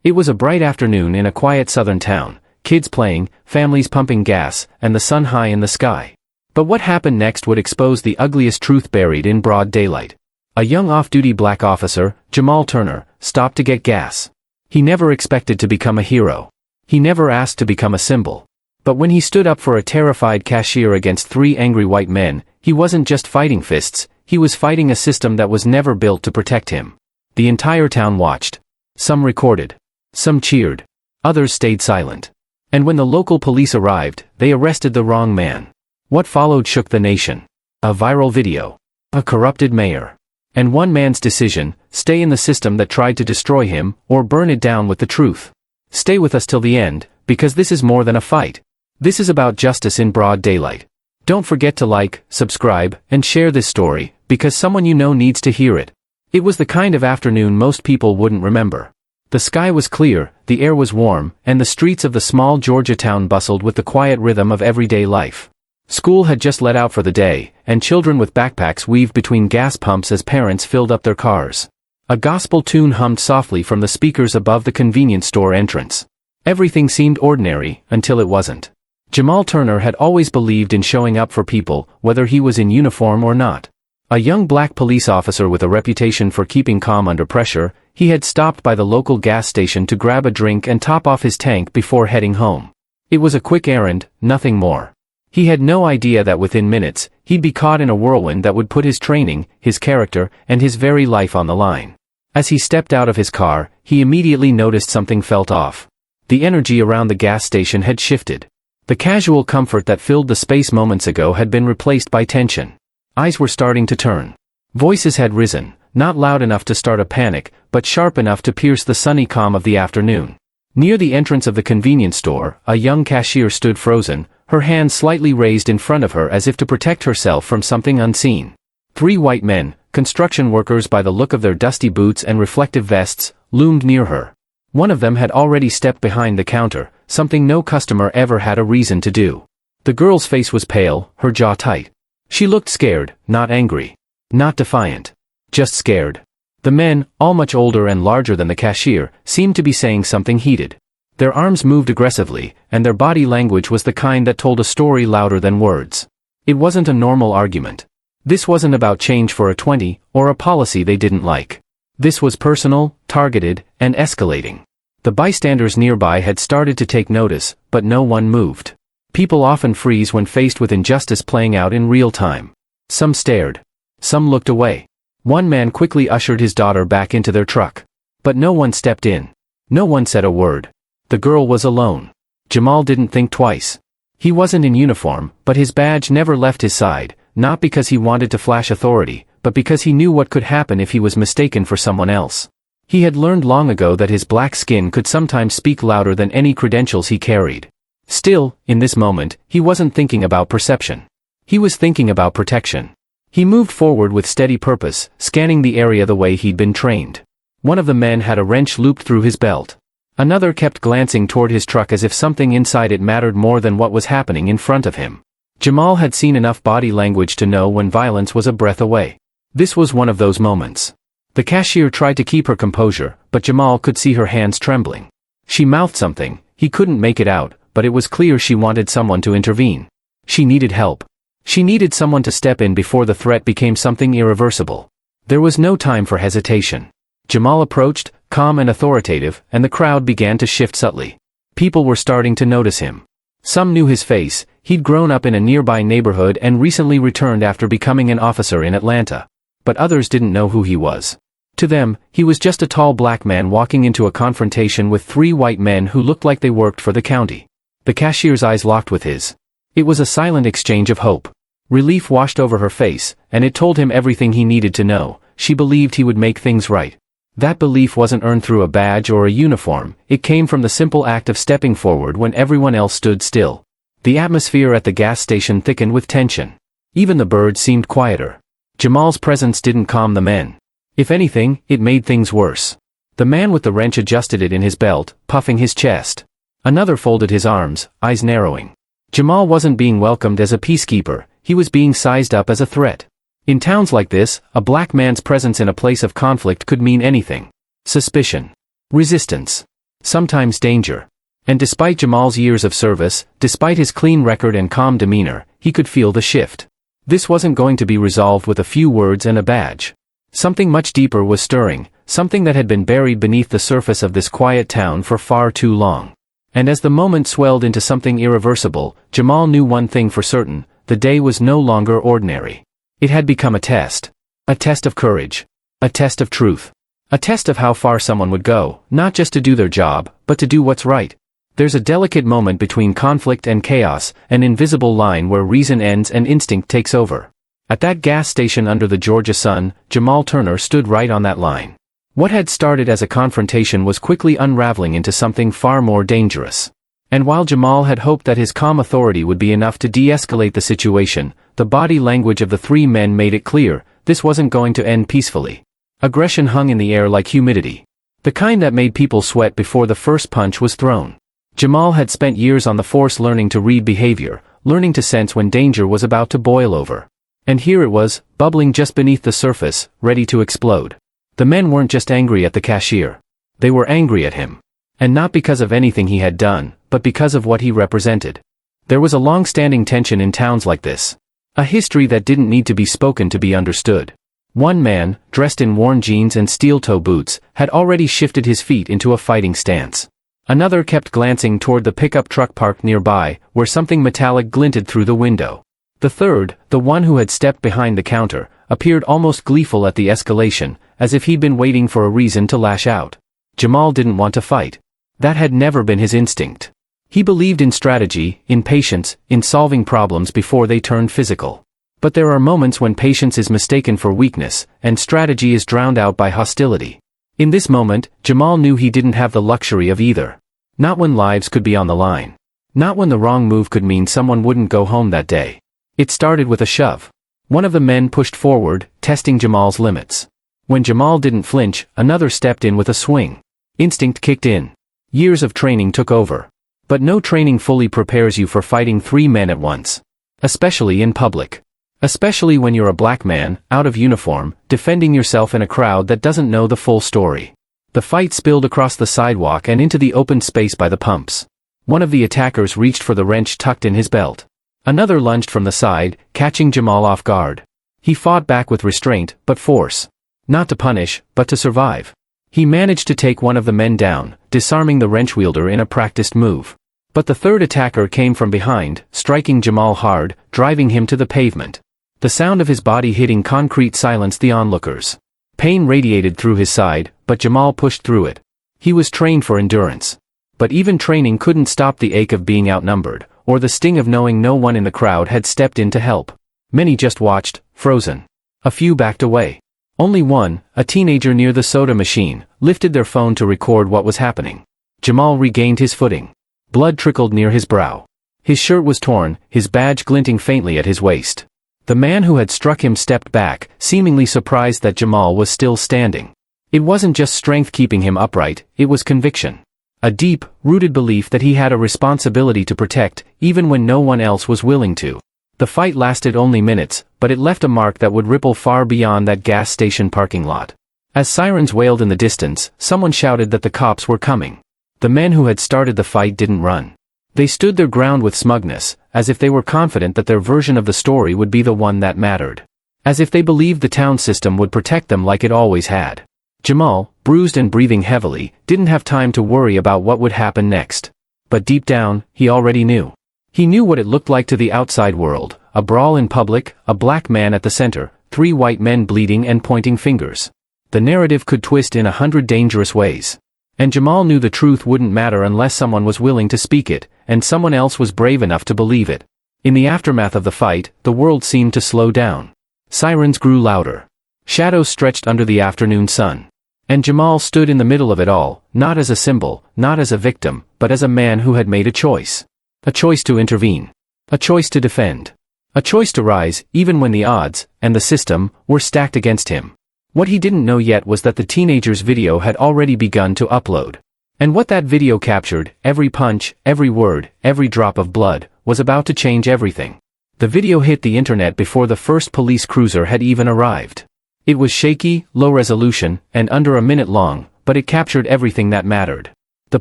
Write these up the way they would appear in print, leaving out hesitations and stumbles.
It was a bright afternoon in a quiet southern town, kids playing, families pumping gas, and the sun high in the sky. But what happened next would expose the ugliest truth buried in broad daylight. A young off-duty black officer, Jamal Turner, stopped to get gas. He never expected to become a hero. He never asked to become a symbol. But when he stood up for a terrified cashier against 3 angry white men, he wasn't just fighting fists, he was fighting a system that was never built to protect him. The entire town watched. Some recorded. Some cheered. Others stayed silent. And when the local police arrived, they arrested the wrong man. What followed shook the nation. A viral video. A corrupted mayor. And one man's decision: stay in the system that tried to destroy him, or burn it down with the truth. Stay with us till the end, because this is more than a fight. This is about justice in broad daylight. Don't forget to like, subscribe, and share this story, because someone you know needs to hear it. It was the kind of afternoon most people wouldn't remember. The sky was clear, the air was warm, and the streets of the small Georgia town bustled with the quiet rhythm of everyday life. School had just let out for the day, and children with backpacks weaved between gas pumps as parents filled up their cars. A gospel tune hummed softly from the speakers above the convenience store entrance. Everything seemed ordinary, until it wasn't. Jamal Turner had always believed in showing up for people, whether he was in uniform or not. A young black police officer with a reputation for keeping calm under pressure, he had stopped by the local gas station to grab a drink and top off his tank before heading home. It was a quick errand, nothing more. He had no idea that within minutes, he'd be caught in a whirlwind that would put his training, his character, and his very life on the line. As he stepped out of his car, he immediately noticed something felt off. The energy around the gas station had shifted. The casual comfort that filled the space moments ago had been replaced by tension. Eyes were starting to turn. Voices had risen, not loud enough to start a panic, but sharp enough to pierce the sunny calm of the afternoon. Near the entrance of the convenience store, a young cashier stood frozen, her hands slightly raised in front of her as if to protect herself from something unseen. 3 white men, construction workers by the look of their dusty boots and reflective vests, loomed near her. One of them had already stepped behind the counter, something no customer ever had a reason to do. The girl's face was pale, her jaw tight. She looked scared, not angry. Not defiant. Just scared. The men, all much older and larger than the cashier, seemed to be saying something heated. Their arms moved aggressively, and their body language was the kind that told a story louder than words. It wasn't a normal argument. This wasn't about change for a 20, or a policy they didn't like. This was personal, targeted, and escalating. The bystanders nearby had started to take notice, but no one moved. People often freeze when faced with injustice playing out in real time. Some stared. Some looked away. One man quickly ushered his daughter back into their truck. But no one stepped in. No one said a word. The girl was alone. Jamal didn't think twice. He wasn't in uniform, but his badge never left his side, not because he wanted to flash authority, but because he knew what could happen if he was mistaken for someone else. He had learned long ago that his black skin could sometimes speak louder than any credentials he carried. Still, in this moment, he wasn't thinking about perception. He was thinking about protection. He moved forward with steady purpose, scanning the area the way he'd been trained. One of the men had a wrench looped through his belt. Another kept glancing toward his truck as if something inside it mattered more than what was happening in front of him. Jamal had seen enough body language to know when violence was a breath away. This was one of those moments. The cashier tried to keep her composure, but Jamal could see her hands trembling. She mouthed something, he couldn't make it out, but it was clear she wanted someone to intervene. She needed help. She needed someone to step in before the threat became something irreversible. There was no time for hesitation. Jamal approached, calm and authoritative, and the crowd began to shift subtly. People were starting to notice him. Some knew his face. He'd grown up in a nearby neighborhood and recently returned after becoming an officer in Atlanta. But others didn't know who he was. To them, he was just a tall black man walking into a confrontation with 3 white men who looked like they worked for the county. The cashier's eyes locked with his. It was a silent exchange of hope. Relief washed over her face, and it told him everything he needed to know. She believed he would make things right. That belief wasn't earned through a badge or a uniform, it came from the simple act of stepping forward when everyone else stood still. The atmosphere at the gas station thickened with tension. Even the birds seemed quieter. Jamal's presence didn't calm the men. If anything, it made things worse. The man with the wrench adjusted it in his belt, puffing his chest. Another folded his arms, eyes narrowing. Jamal wasn't being welcomed as a peacekeeper, he was being sized up as a threat. In towns like this, a black man's presence in a place of conflict could mean anything. Suspicion. Resistance. sometimes danger. And despite Jamal's years of service, despite his clean record and calm demeanor, he could feel the shift. This wasn't going to be resolved with a few words and a badge. Something much deeper was stirring, something that had been buried beneath the surface of this quiet town for far too long. And as the moment swelled into something irreversible, Jamal knew one thing for certain: the day was no longer ordinary. It had become a test. A test of courage. A test of truth. A test of how far someone would go, not just to do their job, but to do what's right. There's a delicate moment between conflict and chaos, an invisible line where reason ends and instinct takes over. At that gas station under the Georgia sun, Jamal Turner stood right on that line. What had started as a confrontation was quickly unraveling into something far more dangerous. And while Jamal had hoped that his calm authority would be enough to de-escalate the situation, the body language of the three men made it clear this wasn't going to end peacefully. Aggression hung in the air like humidity. The kind that made people sweat before the first punch was thrown. Jamal had spent years on the force learning to read behavior, learning to sense when danger was about to boil over. And here it was, bubbling just beneath the surface, ready to explode. The men weren't just angry at the cashier. They were angry at him. And not because of anything he had done, but because of what he represented. There was a long-standing tension in towns like this. A history that didn't need to be spoken to be understood. One man, dressed in worn jeans and steel-toe boots, had already shifted his feet into a fighting stance. Another kept glancing toward the pickup truck parked nearby, where something metallic glinted through the window. The third, the one who had stepped behind the counter, appeared almost gleeful at the escalation, as if he'd been waiting for a reason to lash out. Jamal didn't want to fight. That had never been his instinct. He believed in strategy, in patience, in solving problems before they turned physical. But there are moments when patience is mistaken for weakness, and strategy is drowned out by hostility. In this moment, Jamal knew he didn't have the luxury of either. Not when lives could be on the line. Not when the wrong move could mean someone wouldn't go home that day. It started with a shove. One of the men pushed forward, testing Jamal's limits. When Jamal didn't flinch, another stepped in with a swing. Instinct kicked in. Years of training took over. But no training fully prepares you for fighting three men at once. Especially in public. Especially when you're a black man, out of uniform, defending yourself in a crowd that doesn't know the full story. The fight spilled across the sidewalk and into the open space by the pumps. One of the attackers reached for the wrench tucked in his belt. Another lunged from the side, catching Jamal off guard. He fought back with restraint, but force. Not to punish, but to survive. He managed to take one of the men down, disarming the wrench wielder in a practiced move. But the third attacker came from behind, striking Jamal hard, driving him to the pavement. The sound of his body hitting concrete silenced the onlookers. Pain radiated through his side, but Jamal pushed through it. He was trained for endurance. But even training couldn't stop the ache of being outnumbered, or the sting of knowing no one in the crowd had stepped in to help. Many just watched, frozen. A few backed away. Only one, a teenager near the soda machine, lifted their phone to record what was happening. Jamal regained his footing. Blood trickled near his brow. His shirt was torn, his badge glinting faintly at his waist. The man who had struck him stepped back, seemingly surprised that Jamal was still standing. It wasn't just strength keeping him upright, it was conviction. A deep, rooted belief that he had a responsibility to protect, even when no one else was willing to. The fight lasted only minutes, but it left a mark that would ripple far beyond that gas station parking lot. As sirens wailed in the distance, someone shouted that the cops were coming. The men who had started the fight didn't run. They stood their ground with smugness, as if they were confident that their version of the story would be the one that mattered. As if they believed the town system would protect them like it always had. Jamal, bruised and breathing heavily, didn't have time to worry about what would happen next. But deep down, he already knew. He knew what it looked like to the outside world, a brawl in public, a black man at the center, three white men bleeding and pointing fingers. The narrative could twist in 100 dangerous ways. And Jamal knew the truth wouldn't matter unless someone was willing to speak it, and someone else was brave enough to believe it. In the aftermath of the fight, the world seemed to slow down. Sirens grew louder. Shadows stretched under the afternoon sun. And Jamal stood in the middle of it all, not as a symbol, not as a victim, but as a man who had made a choice. A choice to intervene. A choice to defend. A choice to rise, even when the odds, and the system, were stacked against him. What he didn't know yet was that the teenager's video had already begun to upload. And what that video captured, every punch, every word, every drop of blood, was about to change everything. The video hit the internet before the first police cruiser had even arrived. It was shaky, low resolution, and under a minute long, but it captured everything that mattered. The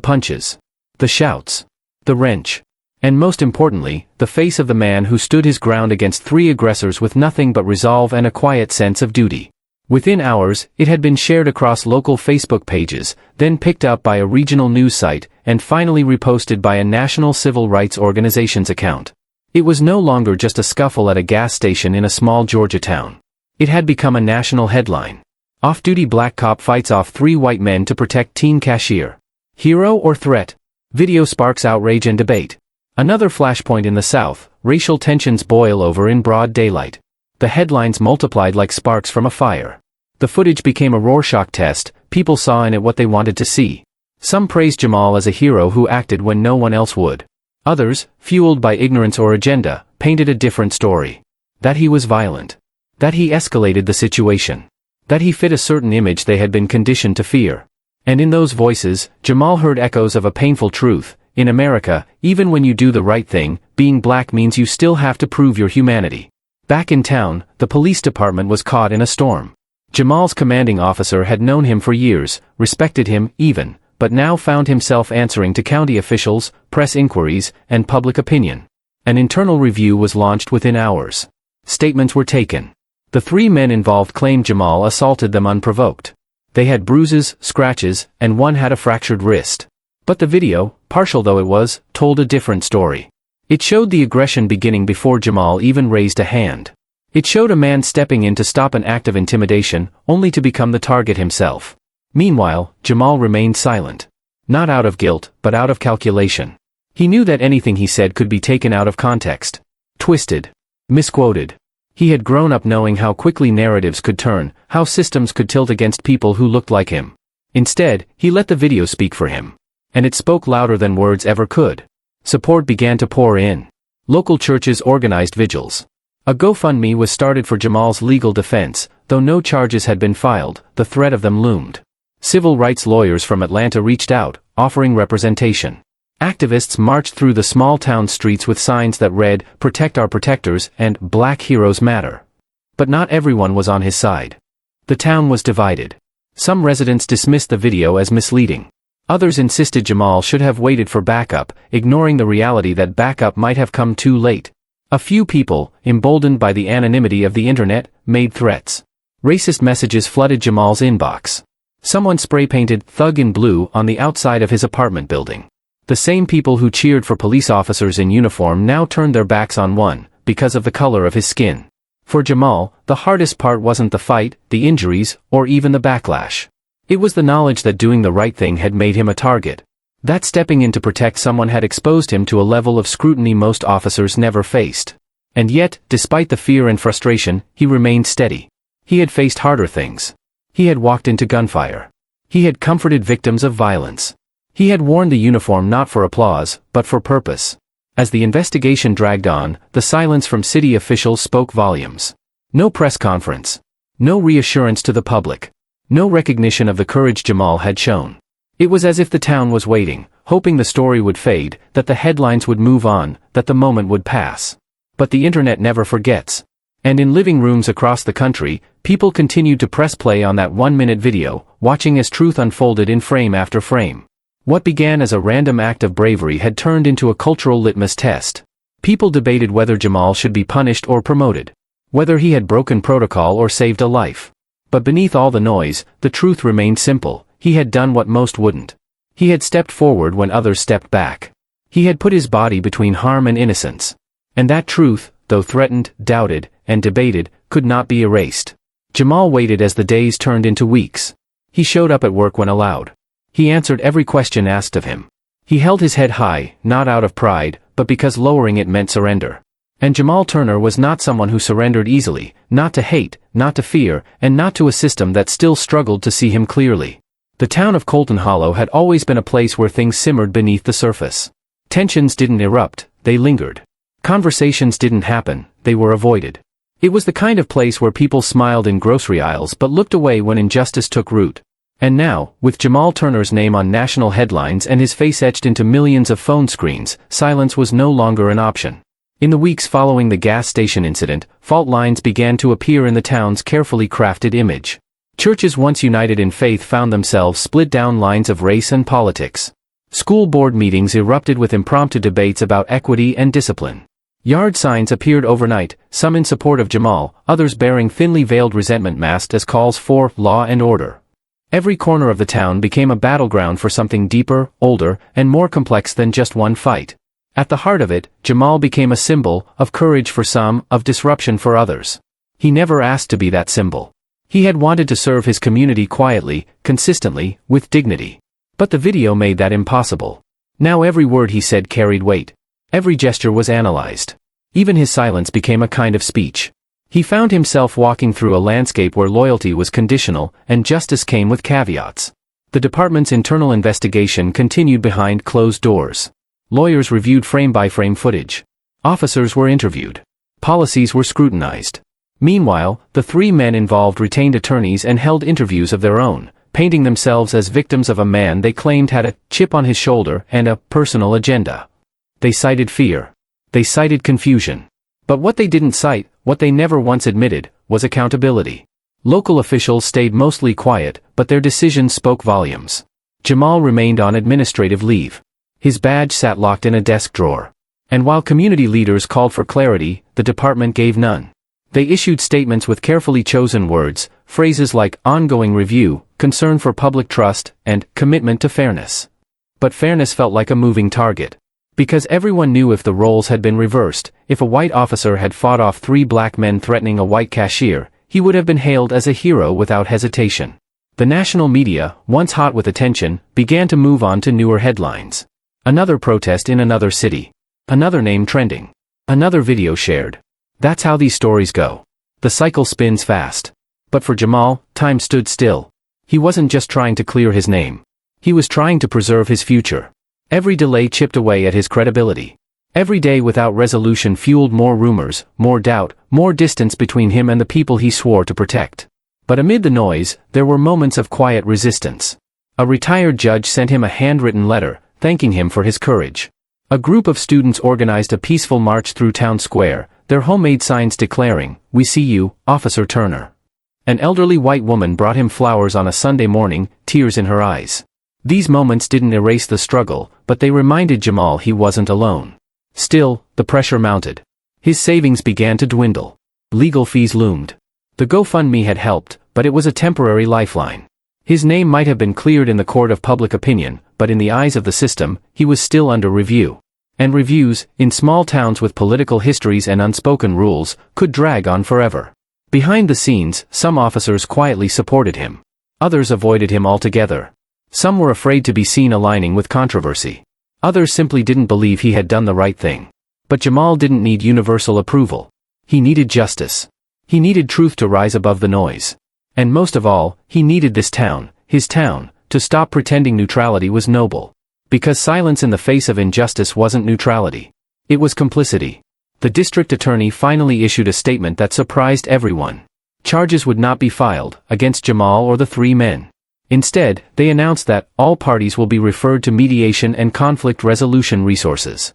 punches. The shouts. The wrench. And most importantly, the face of the man who stood his ground against 3 aggressors with nothing but resolve and a quiet sense of duty. Within hours, it had been shared across local Facebook pages, then picked up by a regional news site, and finally reposted by a national civil rights organization's account. It was no longer just a scuffle at a gas station in a small Georgia town. It had become a national headline. Off-duty black cop fights off 3 white men to protect teen cashier. Hero or threat? Video sparks outrage and debate. Another flashpoint in the South, racial tensions boil over in broad daylight. The headlines multiplied like sparks from a fire. The footage became a Rorschach test, people saw in it what they wanted to see. Some praised Jamal as a hero who acted when no one else would. Others, fueled by ignorance or agenda, painted a different story. That he was violent. That he escalated the situation. That he fit a certain image they had been conditioned to fear. And in those voices, Jamal heard echoes of a painful truth. In America, even when you do the right thing, being black means you still have to prove your humanity. Back in town, the police department was caught in a storm. Jamal's commanding officer had known him for years, respected him, even, but now found himself answering to county officials, press inquiries, and public opinion. An internal review was launched within hours. Statements were taken. The 3 men involved claimed Jamal assaulted them unprovoked. They had bruises, scratches, and one had a fractured wrist. But the video, partial though it was, told a different story. It showed the aggression beginning before Jamal even raised a hand. It showed a man stepping in to stop an act of intimidation, only to become the target himself. Meanwhile, Jamal remained silent. Not out of guilt, but out of calculation. He knew that anything he said could be taken out of context. Twisted. Misquoted. He had grown up knowing how quickly narratives could turn, how systems could tilt against people who looked like him. Instead, he let the video speak for him. And it spoke louder than words ever could. Support began to pour in. Local churches organized vigils. A GoFundMe was started for Jamal's legal defense, though no charges had been filed, the threat of them loomed. Civil rights lawyers from Atlanta reached out, offering representation. Activists marched through the small town streets with signs that read, "Protect our protectors," and "Black Heroes Matter." But not everyone was on his side. The town was divided. Some residents dismissed the video as misleading. Others insisted Jamal should have waited for backup, ignoring the reality that backup might have come too late. A few people, emboldened by the anonymity of the internet, made threats. Racist messages flooded Jamal's inbox. Someone spray-painted "Thug in Blue" on the outside of his apartment building. The same people who cheered for police officers in uniform now turned their backs on one, because of the color of his skin. For Jamal, the hardest part wasn't the fight, the injuries, or even the backlash. It was the knowledge that doing the right thing had made him a target. That stepping in to protect someone had exposed him to a level of scrutiny most officers never faced. And yet, despite the fear and frustration, he remained steady. He had faced harder things. He had walked into gunfire. He had comforted victims of violence. He had worn the uniform not for applause, but for purpose. As the investigation dragged on, the silence from city officials spoke volumes. No press conference. No reassurance to the public. No recognition of the courage Jamal had shown. It was as if the town was waiting, hoping the story would fade, that the headlines would move on, that the moment would pass. But the internet never forgets. And in living rooms across the country, people continued to press play on that 1-minute video, watching as truth unfolded in frame after frame. What began as a random act of bravery had turned into a cultural litmus test. People debated whether Jamal should be punished or promoted. Whether he had broken protocol or saved a life. But beneath all the noise, the truth remained simple. He had done what most wouldn't. He had stepped forward when others stepped back. He had put his body between harm and innocence. And that truth, though threatened, doubted, and debated, could not be erased. Jamal waited as the days turned into weeks. He showed up at work when allowed. He answered every question asked of him. He held his head high, not out of pride, but because lowering it meant surrender. And Jamal Turner was not someone who surrendered easily, not to hate, not to fear, and not to a system that still struggled to see him clearly. The town of Colton Hollow had always been a place where things simmered beneath the surface. Tensions didn't erupt, they lingered. Conversations didn't happen, they were avoided. It was the kind of place where people smiled in grocery aisles but looked away when injustice took root. And now, with Jamal Turner's name on national headlines and his face etched into millions of phone screens, silence was no longer an option. In the weeks following the gas station incident, fault lines began to appear in the town's carefully crafted image. Churches once united in faith found themselves split down lines of race and politics. School board meetings erupted with impromptu debates about equity and discipline. Yard signs appeared overnight, some in support of Jamal, others bearing thinly veiled resentment masked as calls for law and order. Every corner of the town became a battleground for something deeper, older, and more complex than just one fight. At the heart of it, Jamal became a symbol of courage for some, of disruption for others. He never asked to be that symbol. He had wanted to serve his community quietly, consistently, with dignity. But the video made that impossible. Now every word he said carried weight. Every gesture was analyzed. Even his silence became a kind of speech. He found himself walking through a landscape where loyalty was conditional, and justice came with caveats. The department's internal investigation continued behind closed doors. Lawyers reviewed frame-by-frame footage. Officers were interviewed. Policies were scrutinized. Meanwhile, the three men involved retained attorneys and held interviews of their own, painting themselves as victims of a man they claimed had a chip on his shoulder and a personal agenda. They cited fear. They cited confusion. But what they didn't cite, what they never once admitted, was accountability. Local officials stayed mostly quiet, but their decisions spoke volumes. Jamal remained on administrative leave. His badge sat locked in a desk drawer. And while community leaders called for clarity, the department gave none. They issued statements with carefully chosen words, phrases like ongoing review, concern for public trust, and commitment to fairness. But fairness felt like a moving target. Because everyone knew if the roles had been reversed, if a white officer had fought off three black men threatening a white cashier, he would have been hailed as a hero without hesitation. The national media, once hot with attention, began to move on to newer headlines. Another protest in another city. Another name trending. Another video shared. That's how these stories go. The cycle spins fast. But for Jamal, time stood still. He wasn't just trying to clear his name. He was trying to preserve his future. Every delay chipped away at his credibility. Every day without resolution fueled more rumors, more doubt, more distance between him and the people he swore to protect. But amid the noise, there were moments of quiet resistance. A retired judge sent him a handwritten letter, thanking him for his courage. A group of students organized a peaceful march through town square, their homemade signs declaring, "We see you, Officer Turner." An elderly white woman brought him flowers on a Sunday morning, tears in her eyes. These moments didn't erase the struggle, but they reminded Jamal he wasn't alone. Still, the pressure mounted. His savings began to dwindle. Legal fees loomed. The GoFundMe had helped, but it was a temporary lifeline. His name might have been cleared in the court of public opinion, but in the eyes of the system, he was still under review. And reviews, in small towns with political histories and unspoken rules, could drag on forever. Behind the scenes, some officers quietly supported him. Others avoided him altogether. Some were afraid to be seen aligning with controversy. Others simply didn't believe he had done the right thing. But Jamal didn't need universal approval. He needed justice. He needed truth to rise above the noise. And most of all, he needed this town, his town, to stop pretending neutrality was noble. Because silence in the face of injustice wasn't neutrality. It was complicity. The district attorney finally issued a statement that surprised everyone. Charges would not be filed against Jamal or the three men. Instead, they announced that all parties will be referred to mediation and conflict resolution resources.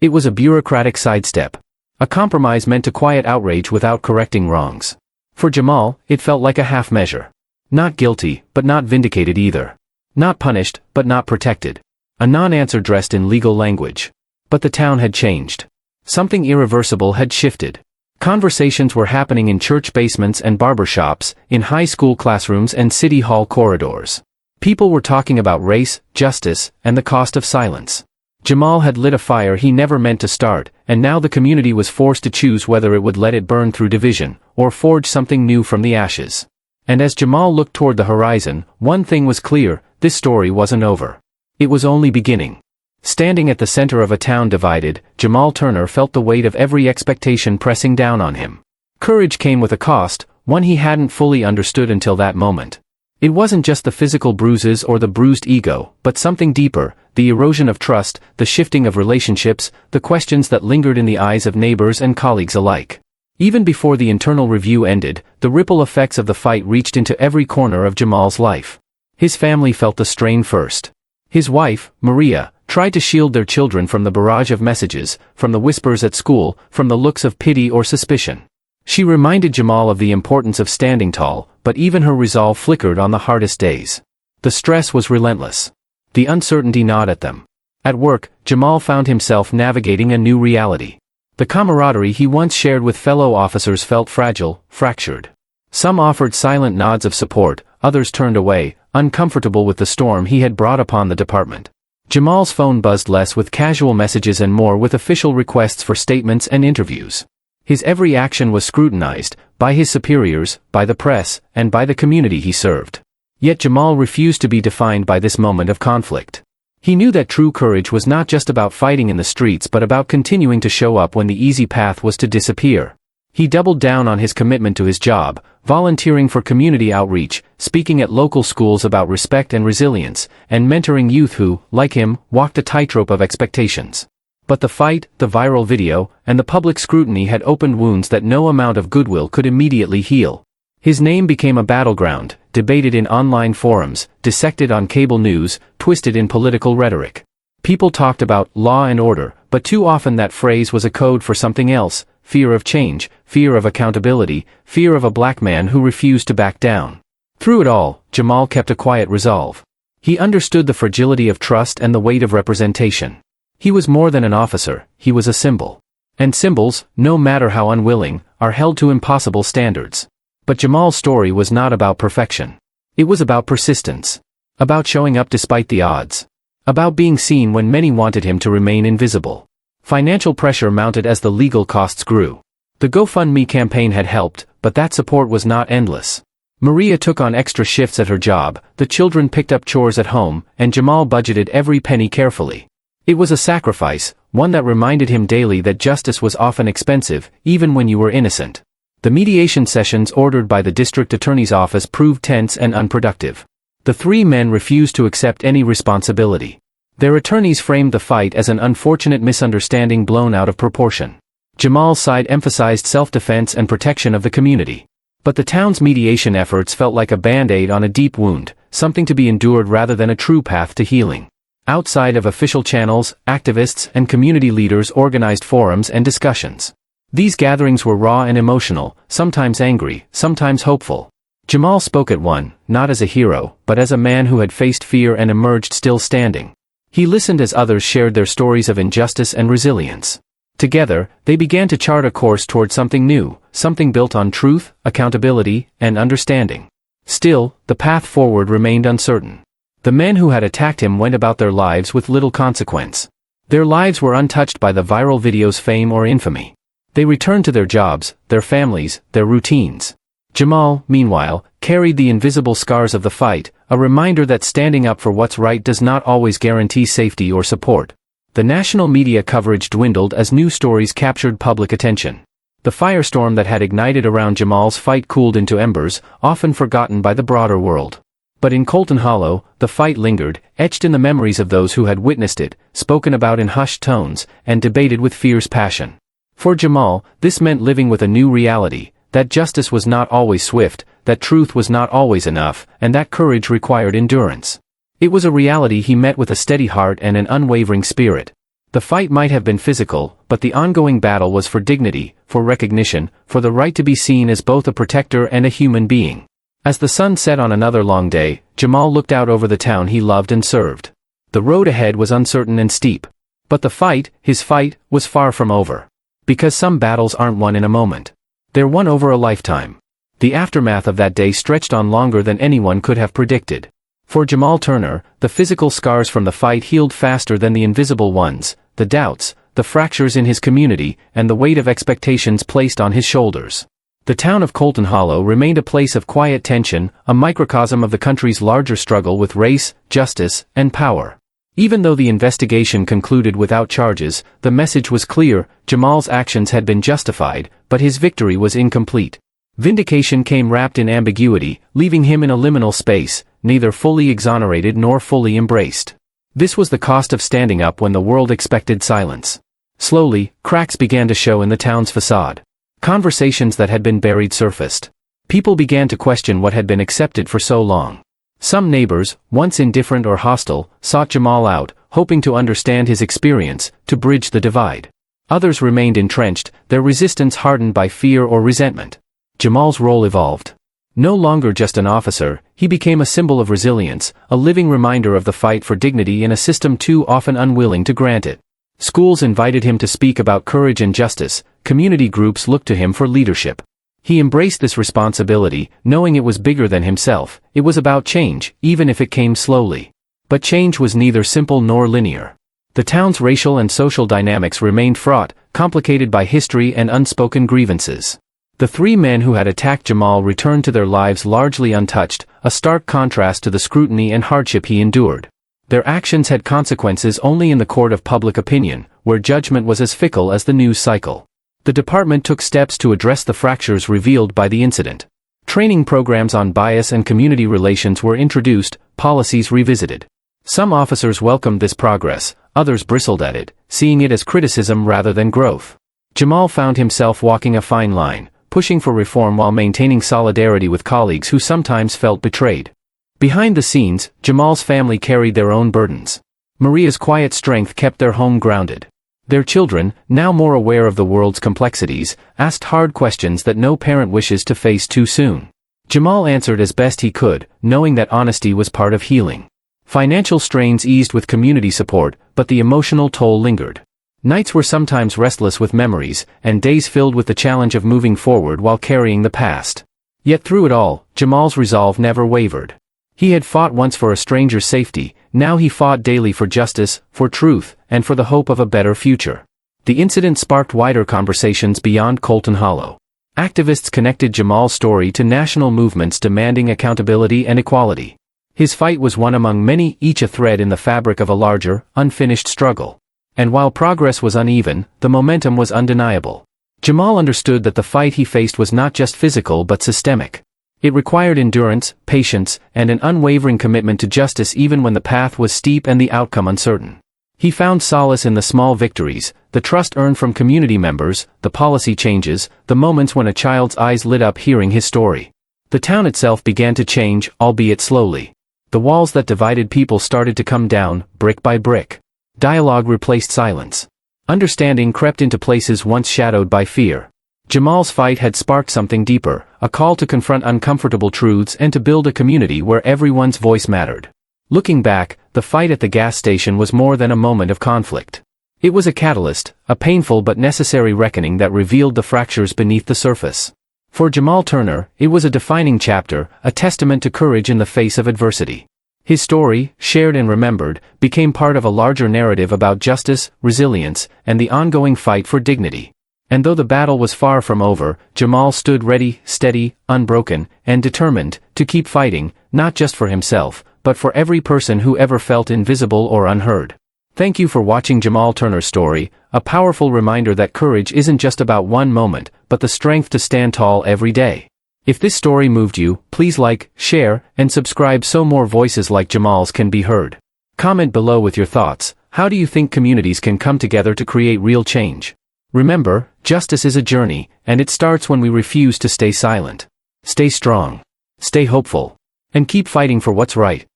It was a bureaucratic sidestep. A compromise meant to quiet outrage without correcting wrongs. For Jamal, it felt like a half measure. Not guilty, but not vindicated either. Not punished, but not protected. A non-answer dressed in legal language. But the town had changed. Something irreversible had shifted. Conversations were happening in church basements and barber shops, in high school classrooms and city hall corridors. People were talking about race, justice, and the cost of silence. Jamal had lit a fire he never meant to start, and now the community was forced to choose whether it would let it burn through division, or forge something new from the ashes. And as Jamal looked toward the horizon, one thing was clear: this story wasn't over. It was only beginning. Standing at the center of a town divided, Jamal Turner felt the weight of every expectation pressing down on him. Courage came with a cost, one he hadn't fully understood until that moment. It wasn't just the physical bruises or the bruised ego, but something deeper: the erosion of trust, the shifting of relationships, the questions that lingered in the eyes of neighbors and colleagues alike. Even before the internal review ended, the ripple effects of the fight reached into every corner of Jamal's life. His family felt the strain first. His wife, Maria, tried to shield their children from the barrage of messages, from the whispers at school, from the looks of pity or suspicion. She reminded Jamal of the importance of standing tall, but even her resolve flickered on the hardest days. The stress was relentless. The uncertainty gnawed at them. At work, Jamal found himself navigating a new reality. The camaraderie he once shared with fellow officers felt fragile, fractured. Some offered silent nods of support, others turned away, uncomfortable with the storm he had brought upon the department. Jamal's phone buzzed less with casual messages and more with official requests for statements and interviews. His every action was scrutinized, by his superiors, by the press, and by the community he served. Yet Jamal refused to be defined by this moment of conflict. He knew that true courage was not just about fighting in the streets but about continuing to show up when the easy path was to disappear. He doubled down on his commitment to his job, volunteering for community outreach, speaking at local schools about respect and resilience, and mentoring youth who, like him, walked a tightrope of expectations. But the fight, the viral video, and the public scrutiny had opened wounds that no amount of goodwill could immediately heal. His name became a battleground, debated in online forums, dissected on cable news, twisted in political rhetoric. People talked about law and order, but too often that phrase was a code for something else: fear of change, fear of accountability, fear of a black man who refused to back down. Through it all, Jamal kept a quiet resolve. He understood the fragility of trust and the weight of representation. He was more than an officer, he was a symbol. And symbols, no matter how unwilling, are held to impossible standards. But Jamal's story was not about perfection. It was about persistence. About showing up despite the odds. About being seen when many wanted him to remain invisible. Financial pressure mounted as the legal costs grew. The GoFundMe campaign had helped, but that support was not endless. Maria took on extra shifts at her job, the children picked up chores at home, and Jamal budgeted every penny carefully. It was a sacrifice, one that reminded him daily that justice was often expensive, even when you were innocent. The mediation sessions ordered by the district attorney's office proved tense and unproductive. The three men refused to accept any responsibility. Their attorneys framed the fight as an unfortunate misunderstanding blown out of proportion. Jamal's side emphasized self-defense and protection of the community. But the town's mediation efforts felt like a band-aid on a deep wound, something to be endured rather than a true path to healing. Outside of official channels, activists and community leaders organized forums and discussions. These gatherings were raw and emotional, sometimes angry, sometimes hopeful. Jamal spoke at one, not as a hero, but as a man who had faced fear and emerged still standing. He listened as others shared their stories of injustice and resilience. Together, they began to chart a course toward something new, something built on truth, accountability, and understanding. Still, the path forward remained uncertain. The men who had attacked him went about their lives with little consequence. Their lives were untouched by the viral video's fame or infamy. They returned to their jobs, their families, their routines. Jamal, meanwhile, carried the invisible scars of the fight, a reminder that standing up for what's right does not always guarantee safety or support. The national media coverage dwindled as new stories captured public attention. The firestorm that had ignited around Jamal's fight cooled into embers, often forgotten by the broader world. But in Colton Hollow, the fight lingered, etched in the memories of those who had witnessed it, spoken about in hushed tones, and debated with fierce passion. For Jamal, this meant living with a new reality, that justice was not always swift, that truth was not always enough, and that courage required endurance. It was a reality he met with a steady heart and an unwavering spirit. The fight might have been physical, but the ongoing battle was for dignity, for recognition, for the right to be seen as both a protector and a human being. As the sun set on another long day, Jamal looked out over the town he loved and served. The road ahead was uncertain and steep. But the fight, his fight, was far from over. Because some battles aren't won in a moment. They're won over a lifetime. The aftermath of that day stretched on longer than anyone could have predicted. For Jamal Turner, the physical scars from the fight healed faster than the invisible ones, the doubts, the fractures in his community, and the weight of expectations placed on his shoulders. The town of Colton Hollow remained a place of quiet tension, a microcosm of the country's larger struggle with race, justice, and power. Even though the investigation concluded without charges, the message was clear: Jamal's actions had been justified, but his victory was incomplete. Vindication came wrapped in ambiguity, leaving him in a liminal space, neither fully exonerated nor fully embraced. This was the cost of standing up when the world expected silence. Slowly, cracks began to show in the town's facade. Conversations that had been buried surfaced. People began to question what had been accepted for so long. Some neighbors, once indifferent or hostile, sought Jamal out, hoping to understand his experience, to bridge the divide. Others remained entrenched, their resistance hardened by fear or resentment. Jamal's role evolved. No longer just an officer, he became a symbol of resilience, a living reminder of the fight for dignity in a system too often unwilling to grant it. Schools invited him to speak about courage and justice, community groups looked to him for leadership. He embraced this responsibility, knowing it was bigger than himself. It was about change, even if it came slowly. But change was neither simple nor linear. The town's racial and social dynamics remained fraught, complicated by history and unspoken grievances. The three men who had attacked Jamal returned to their lives largely untouched, a stark contrast to the scrutiny and hardship he endured. Their actions had consequences only in the court of public opinion, where judgment was as fickle as the news cycle. The department took steps to address the fractures revealed by the incident. Training programs on bias and community relations were introduced, policies revisited. Some officers welcomed this progress, others bristled at it, seeing it as criticism rather than growth. Jamal found himself walking a fine line, pushing for reform while maintaining solidarity with colleagues who sometimes felt betrayed. Behind the scenes, Jamal's family carried their own burdens. Maria's quiet strength kept their home grounded. Their children, now more aware of the world's complexities, asked hard questions that no parent wishes to face too soon. Jamal answered as best he could, knowing that honesty was part of healing. Financial strains eased with community support, but the emotional toll lingered. Nights were sometimes restless with memories, and days filled with the challenge of moving forward while carrying the past. Yet through it all, Jamal's resolve never wavered. He had fought once for a stranger's safety, now he fought daily for justice, for truth, and for the hope of a better future. The incident sparked wider conversations beyond Colton Hollow. Activists connected Jamal's story to national movements demanding accountability and equality. His fight was one among many, each a thread in the fabric of a larger, unfinished struggle. And while progress was uneven, the momentum was undeniable. Jamal understood that the fight he faced was not just physical but systemic. It required endurance, patience, and an unwavering commitment to justice even when the path was steep and the outcome uncertain. He found solace in the small victories, the trust earned from community members, the policy changes, the moments when a child's eyes lit up hearing his story. The town itself began to change, albeit slowly. The walls that divided people started to come down, brick by brick. Dialogue replaced silence. Understanding crept into places once shadowed by fear. Jamal's fight had sparked something deeper, a call to confront uncomfortable truths and to build a community where everyone's voice mattered. Looking back, the fight at the gas station was more than a moment of conflict. It was a catalyst, a painful but necessary reckoning that revealed the fractures beneath the surface. For Jamal Turner, it was a defining chapter, a testament to courage in the face of adversity. His story, shared and remembered, became part of a larger narrative about justice, resilience, and the ongoing fight for dignity. And though the battle was far from over, Jamal stood ready, steady, unbroken, and determined to keep fighting, not just for himself, but for every person who ever felt invisible or unheard. Thank you for watching Jamal Turner's story, a powerful reminder that courage isn't just about one moment, but the strength to stand tall every day. If this story moved you, please like, share, and subscribe so more voices like Jamal's can be heard. Comment below with your thoughts. How do you think communities can come together to create real change? Remember, justice is a journey, and it starts when we refuse to stay silent. Stay strong. Stay hopeful. And keep fighting for what's right.